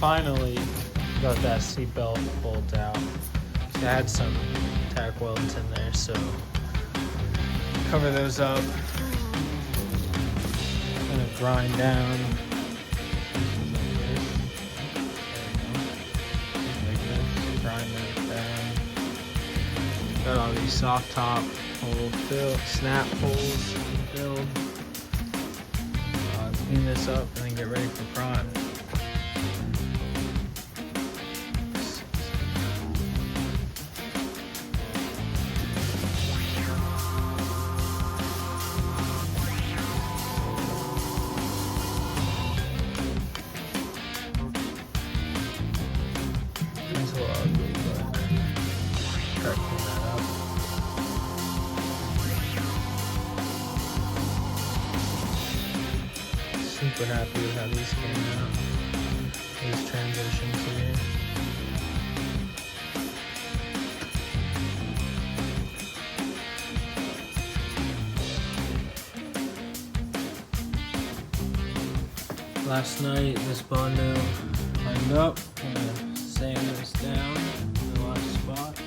finally got that seatbelt bolt out. I had some tack welds in there, so cover those up. I'm gonna grind down. Grind those down. Got all these soft top hole snap holes filled. Clean this up and then get ready for prime. It's a little ugly, but try to clean that up. Super happy with how these came out. These transitions here. Last night, this Bondo lined up. I'm gonna sand this down in a lot of spots.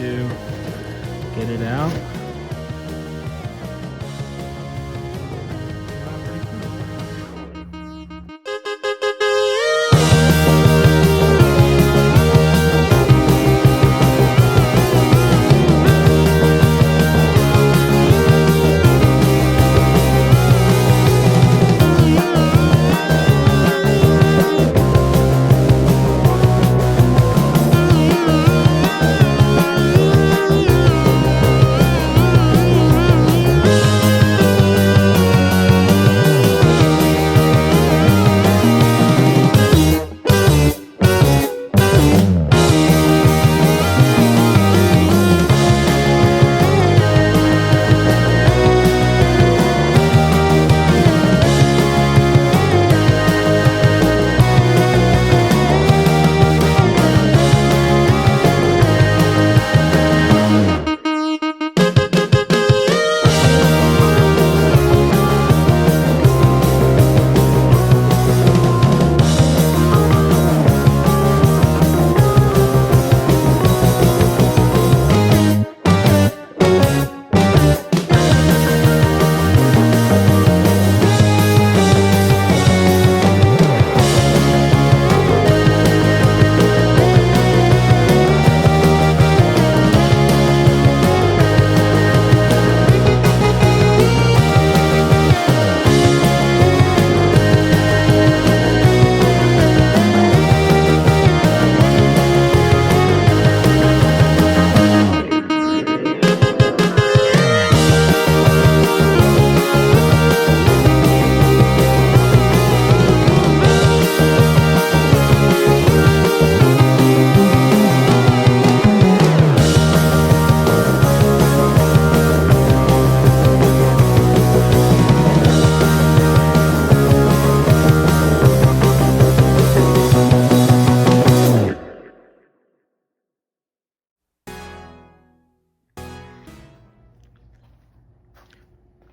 to get it out.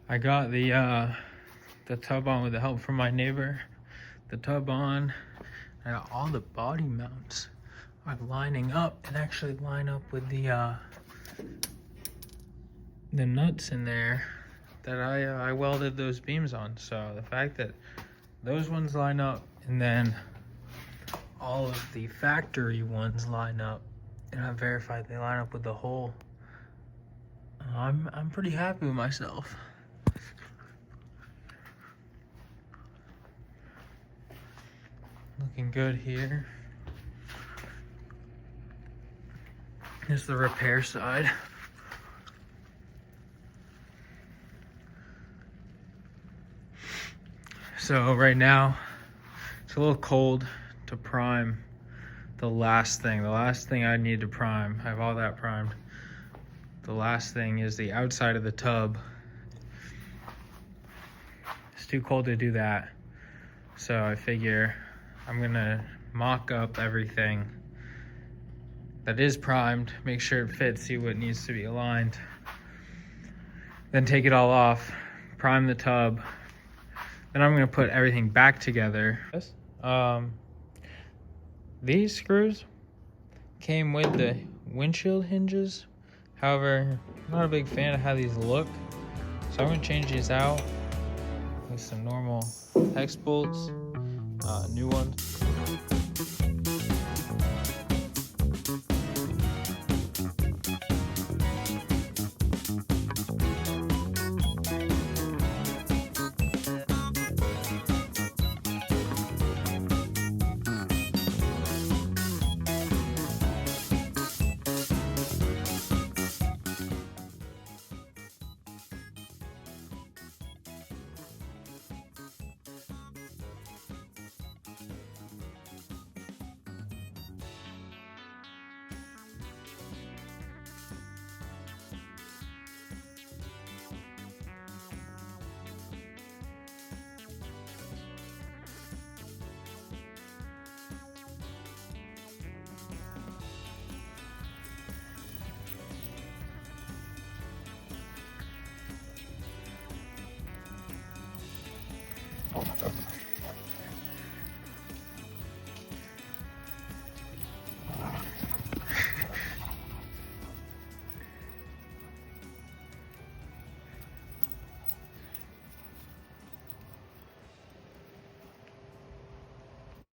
I got the tub on with the help from my neighbor. The tub on. I got all the body mounts are lining up and actually line up with the nuts in there that I welded those beams on. So the fact that those ones line up and then all of the factory ones line up, and I verified they line up with the hole, I'm pretty happy with myself. Looking good here. Here's the repair side. So right now, it's a little cold to prime the last thing. The last thing I need to prime, I have all that primed. The last thing is the outside of the tub. It's too cold to do that. So I figure I'm gonna mock up everything that is primed, make sure it fits, see what needs to be aligned. Then take it all off, prime the tub. Then I'm gonna put everything back together. These screws came with the windshield hinges. However, I'm not a big fan of how these look. So I'm gonna change these out with some normal hex bolts, new ones.